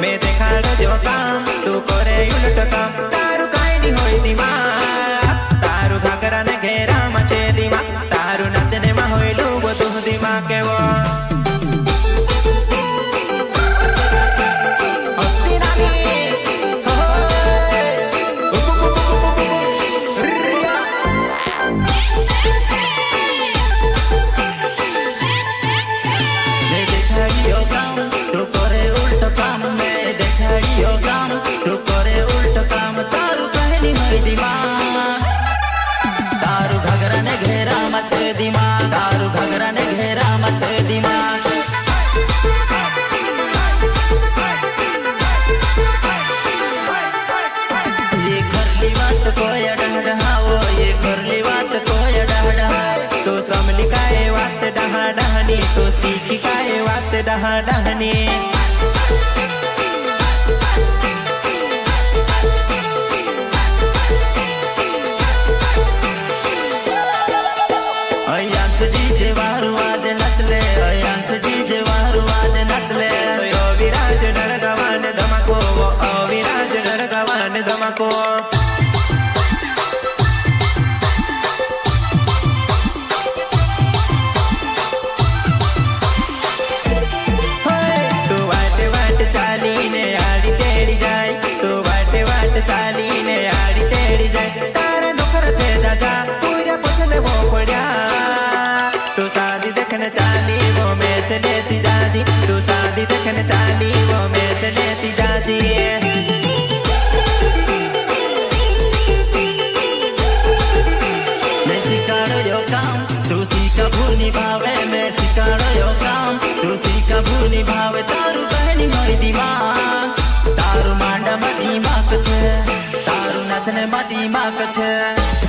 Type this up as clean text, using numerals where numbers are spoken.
मैं देखाड़ जो काम तू करे उलट काम तारू काई नहीं होई दिमाग तारू घाघरा ने घेरा मचे दिमाग तारू नचने में होई लूबो तू दिमाग के वो तारू घाघरा ने घेरा मचे दिमाग तारू घाघरा ने घेरा मचे दिमाग ये घरली बात कोई डहडहाओ ये घरली बात कोई डहडहा तो समली काए बात डहा डहनी तो सीखी काए बात डहा डहनी डीजे वारू आज नचले अयांस डीजे वारू आज नचले ओ विराज नरगवान धमाको ओ विराज नरगवान धमाको तू वाट वाट चाली ने आड़ी टेड़ी जाए तू वाट वाट चाली ने आड़ी टेड़ी जाए तारा नौकर छे जाजा पूरे पछले वो पड़िया तू शादी देखने चाली वो में से लेती जाती तू शादी देखने चाली वो में से लेती जाती मैं सिखाड़ो यो काम तू सीखा भूनी भावे मैं सिखाड़ो यो काम तू सीखा भूनी भावे तारू बहनी होई दिमाग तारू मांडा में दिमाग छे तारू नचने में दिमाग छे